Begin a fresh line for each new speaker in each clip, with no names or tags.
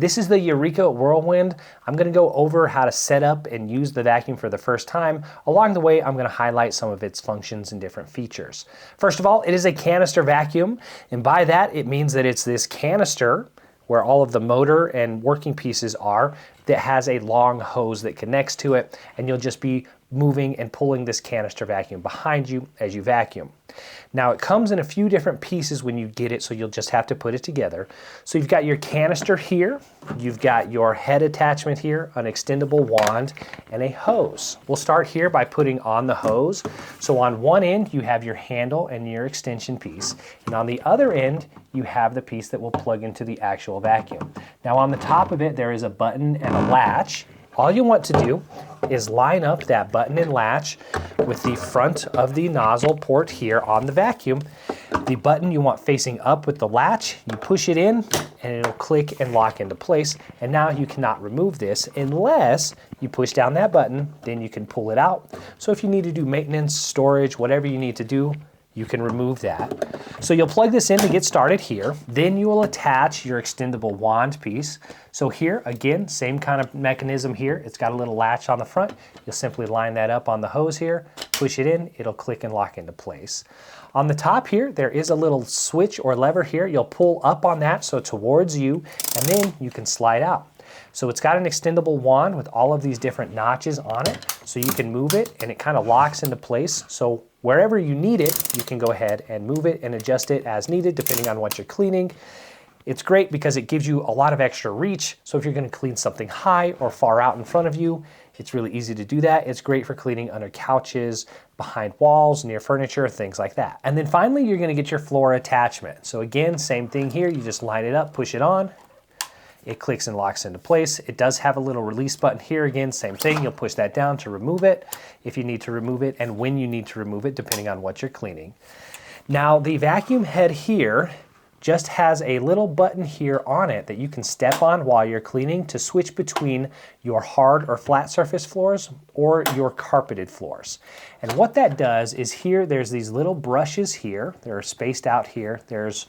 This is the Eureka WhirlWind. I'm going to go over how to set up and use the vacuum for the first time. Along the way, I'm going to highlight some of its functions and different features. First of all, it is a canister vacuum, and by that it means that it's this canister where all of the motor and working pieces are that has a long hose that connects to it, and you'll just be moving and pulling this canister vacuum behind you as you vacuum. Now it comes in a few different pieces when you get it, so you'll just have to put it together. So you've got your canister here, you've got your head attachment here, an extendable wand, and a hose. We'll start here by putting on the hose. So on one end you have your handle and your extension piece, and on the other end you have the piece that will plug into the actual vacuum. Now on the top of it there is a button and a latch. All you want to do is line up that button and latch with the front of the nozzle port here on the vacuum. The button you want facing up with the latch, you push it in and it'll click and lock into place. And now you cannot remove this unless you push down that button, then you can pull it out. So if you need to do maintenance, storage, whatever you need to do, you can remove that. So you'll plug this in to get started here. Then you will attach your extendable wand piece. So here, again, same kind of mechanism here. It's got a little latch on the front. You'll simply line that up on the hose here, push it in, it'll click and lock into place. On the top here, there is a little switch or lever here. You'll pull up on that, so towards you, and then you can slide out. So it's got an extendable wand with all of these different notches on it, so you can move it and it kind of locks into place. So wherever you need it, you can go ahead and move it and adjust it as needed depending on what you're cleaning. It's great because it gives you a lot of extra reach. So if you're going to clean something high or far out in front of you, it's really easy to do that. It's great for cleaning under couches, behind walls, near furniture, things like that. And then finally, you're going to get your floor attachment. So again, same thing here. You just line it up, push it on. It clicks and locks into place. It does have a little release button here. Again, same thing. You'll push that down to remove it if you need to remove it and when you need to remove it, depending on what you're cleaning. Now, the vacuum head here just has a little button here on it that you can step on while you're cleaning to switch between your hard or flat surface floors or your carpeted floors. And what that does is here, there's these little brushes here. They're spaced out here. There's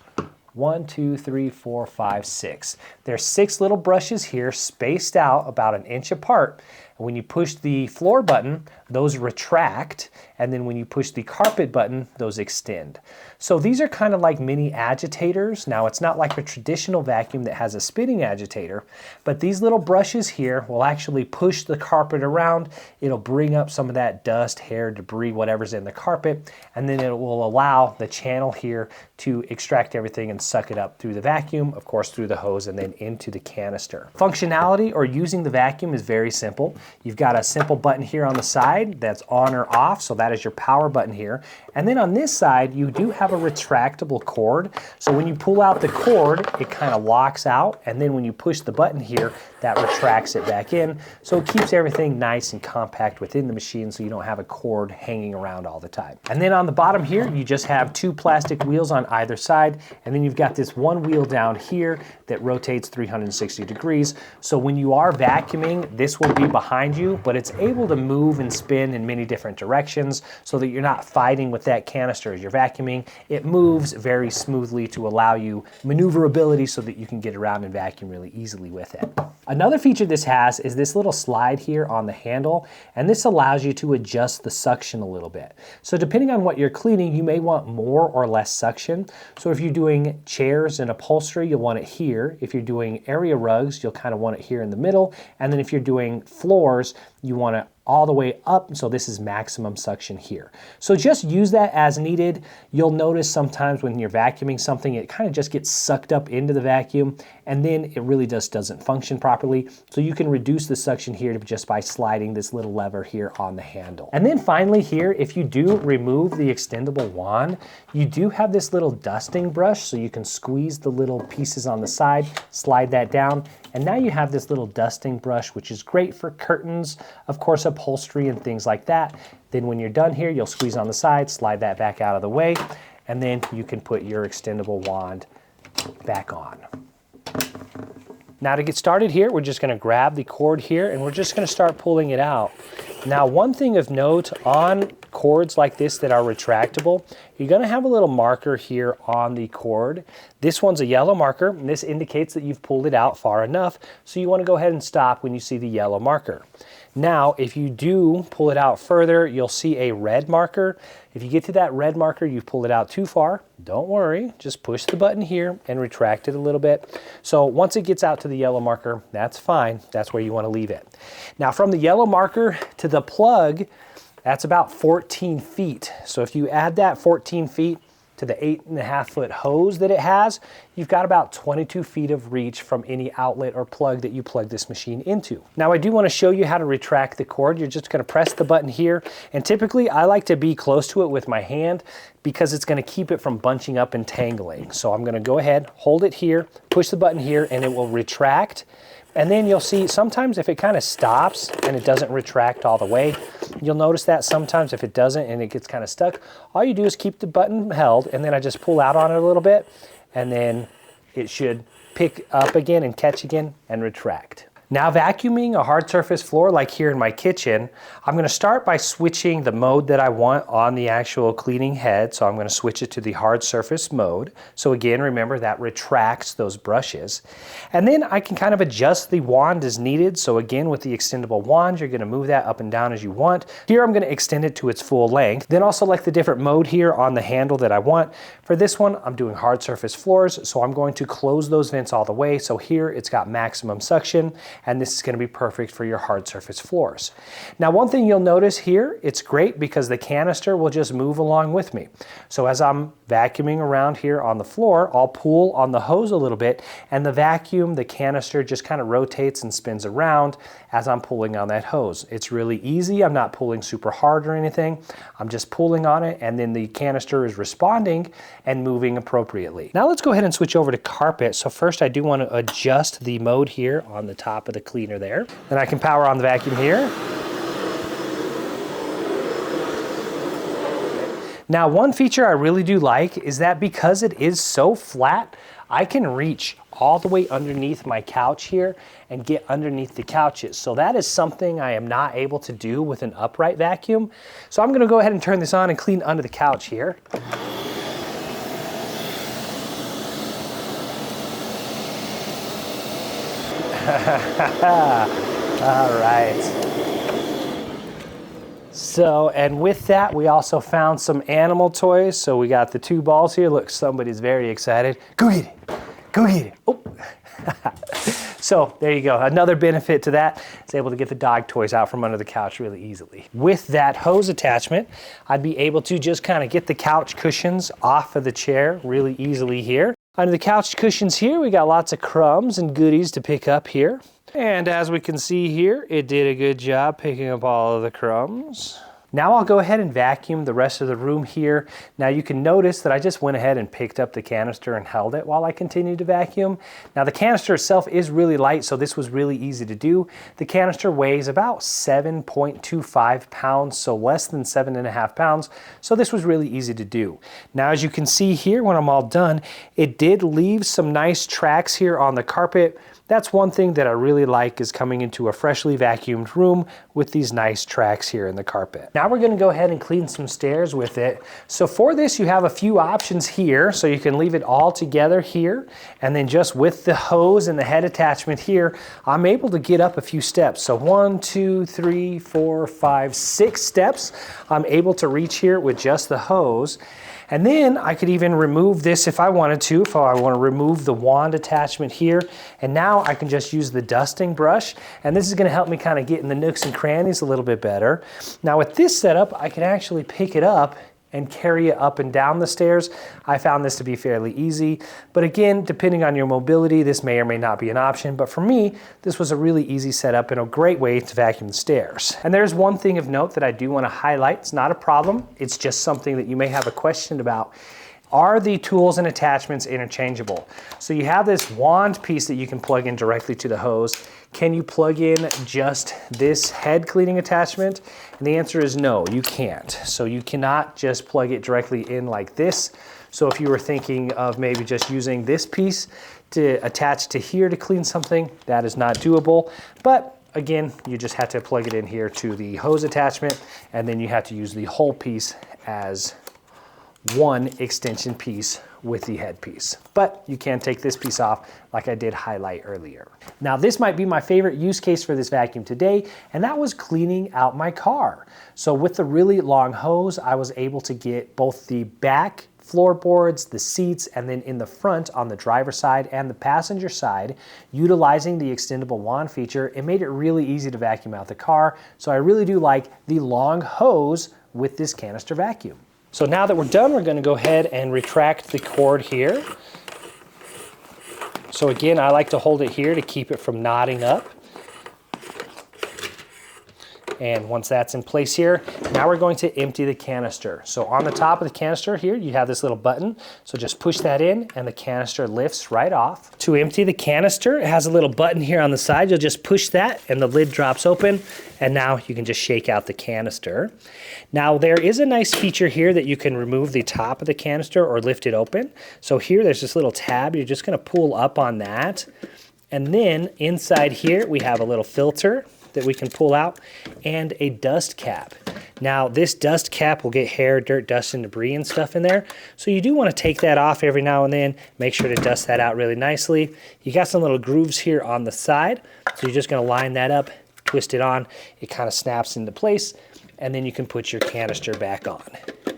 1, 2, 3, 4, 5, 6. There's 6 little brushes here spaced out about an inch apart. And when you push the floor button, those retract. And then when you push the carpet button, those extend. So these are kind of like mini agitators. Now it's not like a traditional vacuum that has a spinning agitator, but these little brushes here will actually push the carpet around. It'll bring up some of that dust, hair, debris, whatever's in the carpet, and then it will allow the channel here to extract everything and suck it up through the vacuum, of course through the hose and then into the canister. Functionality or using the vacuum is very simple. You've got a simple button here on the side that's on or off, so that is your power button here. And then on this side, you do have a retractable cord. So when you pull out the cord, it kind of locks out. And then when you push the button here, that retracts it back in. So it keeps everything nice and compact within the machine so you don't have a cord hanging around all the time. And then on the bottom here, you just have 2 plastic wheels on either side. And then you've got this one wheel down here that rotates 360 degrees. So when you are vacuuming, this will be behind you, but it's able to move and spin in many different directions so that you're not fighting with that canister as you're vacuuming. It moves very smoothly to allow you maneuverability so that you can get around and vacuum really easily with it. Another feature this has is this little slide here on the handle, and this allows you to adjust the suction a little bit. So depending on what you're cleaning, you may want more or less suction. So if you're doing chairs and upholstery, you'll want it here. If you're doing area rugs, you'll kind of want it here in the middle. And then if you're doing floors, you want it all the way up, so this is maximum suction here. So just use that as needed. You'll notice sometimes when you're vacuuming something, it kind of just gets sucked up into the vacuum, and then it really just doesn't function properly. So you can reduce the suction here just by sliding this little lever here on the handle. And then finally here, if you do remove the extendable wand, you do have this little dusting brush, so you can squeeze the little pieces on the side, slide that down, and now you have this little dusting brush, which is great for curtains, of course, upholstery and things like that. Then when you're done here, you'll squeeze on the side, slide that back out of the way, and then you can put your extendable wand back on. Now to get started here, we're just going to grab the cord here and we're just going to start pulling it out. Now one thing of note on cords like this that are retractable, you're going to have a little marker here on the cord. This one's a yellow marker, and this indicates that you've pulled it out far enough, so you want to go ahead and stop when you see the yellow marker. Now, if you do pull it out further, you'll see a red marker. If you get to that red marker, you've pulled it out too far. Don't worry, just push the button here and retract it a little bit. So once it gets out to the yellow marker, that's fine. That's where you want to leave it. Now, from the yellow marker to the plug, that's about 14 feet. So if you add that 14 feet to the 8.5-foot hose that it has, you've got about 22 feet of reach from any outlet or plug that you plug this machine into. Now I do want to show you how to retract the cord. You're just going to press the button here, and typically I like to be close to it with my hand because it's going to keep it from bunching up and tangling. So I'm going to go ahead, hold it here, push the button here, and it will retract. And then you'll see sometimes if it kind of stops and it doesn't retract all the way, you'll notice that sometimes if it doesn't and it gets kind of stuck, all you do is keep the button held, and then I just pull out on it a little bit, and then it should pick up again and catch again and retract. Now, vacuuming a hard surface floor like here in my kitchen, I'm going to start by switching the mode that I want on the actual cleaning head. So I'm going to switch it to the hard surface mode. So again, remember that retracts those brushes. And then I can kind of adjust the wand as needed. So again, with the extendable wand, you're going to move that up and down as you want. Here I'm going to extend it to its full length. Then I'll select the different mode here on the handle that I want. For this one, I'm doing hard surface floors, so I'm going to close those vents all the way. So here it's got maximum suction, and this is going to be perfect for your hard surface floors. Now, one thing you'll notice here, it's great because the canister will just move along with me. So as I'm vacuuming around here on the floor, I'll pull on the hose a little bit, and the canister just kind of rotates and spins around as I'm pulling on that hose. It's really easy. I'm not pulling super hard or anything. I'm just pulling on it, and then the canister is responding and moving appropriately. Now let's go ahead and switch over to carpet. So first I do want to adjust the mode here on the top of the cleaner there. Then I can power on the vacuum here. Now, one feature I really do like is that because it is so flat, I can reach all the way underneath my couch here and get underneath the couches. So that is something I am not able to do with an upright vacuum. So I'm going to go ahead and turn this on and clean under the couch here. All right. So, and with that, we also found some animal toys. So we got the 2 balls here. Look, somebody's very excited. Go get it. Go get it. Oh. So there you go. Another benefit to that is able to get the dog toys out from under the couch really easily. With that hose attachment, I'd be able to just kind of get the couch cushions off of the chair really easily here. Under the couch cushions here, we got lots of crumbs and goodies to pick up here. And as we can see here, it did a good job picking up all of the crumbs. Now I'll go ahead and vacuum the rest of the room here. Now you can notice that I just went ahead and picked up the canister and held it while I continued to vacuum. Now the canister itself is really light, so this was really easy to do. The canister weighs about 7.25 pounds, so less than 7.5 pounds. So this was really easy to do. Now as you can see here, when I'm all done, it did leave some nice tracks here on the carpet. That's one thing that I really like, is coming into a freshly vacuumed room with these nice tracks here in the carpet. Now we're going to go ahead and clean some stairs with it. So for this, you have a few options here. So you can leave it all together here, and then just with the hose and the head attachment here, I'm able to get up a few steps. So 1, 2, 3, 4, 5, 6 steps I'm able to reach here with just the hose. And then I could even remove this if I wanted to, if I want to remove the wand attachment here. And now I can just use the dusting brush. And this is going to help me kind of get in the nooks and crannies a little bit better. Now with this setup, I can actually pick it up and carry it up and down the stairs. I found this to be fairly easy. But again, depending on your mobility, this may or may not be an option. But for me, this was a really easy setup and a great way to vacuum the stairs. And there's one thing of note that I do want to highlight. It's not a problem. It's just something that you may have a question about. Are the tools and attachments interchangeable? So you have this wand piece that you can plug in directly to the hose. Can you plug in just this head cleaning attachment? And the answer is no, you can't. So you cannot just plug it directly in like this. So if you were thinking of maybe just using this piece to attach to here to clean something, that is not doable. But again, you just have to plug it in here to the hose attachment, and then you have to use the whole piece as one extension piece with the headpiece. But you can take this piece off like I did highlight earlier. Now this might be my favorite use case for this vacuum today, and that was cleaning out my car. So with the really long hose, I was able to get both the back floorboards, the seats, and then in the front on the driver's side and the passenger side, utilizing the extendable wand feature, it made it really easy to vacuum out the car. So I really do like the long hose with this canister vacuum. So now that we're done, we're going to go ahead and retract the cord here. So again, I like to hold it here to keep it from knotting up. And once that's in place here, now we're going to empty the canister. So on the top of the canister here, you have this little button. So just push that in and the canister lifts right off. To empty the canister, it has a little button here on the side. You'll just push that and the lid drops open. And now you can just shake out the canister. Now there is a nice feature here that you can remove the top of the canister or lift it open. So here there's this little tab. You're just gonna pull up on that. And then inside here, we have a little filter that we can pull out and a dust cap. Now this dust cap will get hair, dirt, dust, and debris and stuff in there. So you do want to take that off every now and then. Make sure to dust that out really nicely. You got some little grooves here on the side. So you're just going to line that up, twist it on. It kind of snaps into place, and then you can put your canister back on.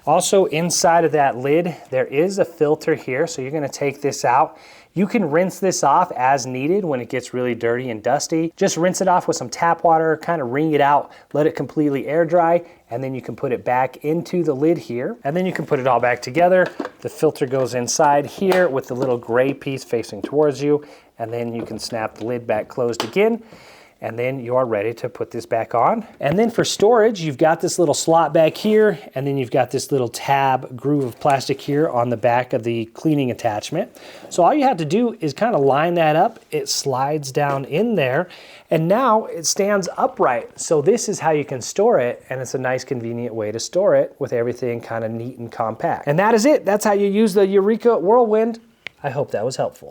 Also inside of that lid, there is a filter here. So you're going to take this out. You can rinse this off as needed when it gets really dirty and dusty. Just rinse it off with some tap water, kind of wring it out, let it completely air dry, and then you can put it back into the lid here. And then you can put it all back together. The filter goes inside here with the little gray piece facing towards you, and then you can snap the lid back closed again. And then you're ready to put this back on. And then for storage, you've got this little slot back here, and then you've got this little tab groove of plastic here on the back of the cleaning attachment. So all you have to do is kind of line that up. It slides down in there, and now it stands upright. So this is how you can store it, and it's a nice convenient way to store it with everything kind of neat and compact. And that is it. That's how you use the Eureka WhirlWind. I hope that was helpful.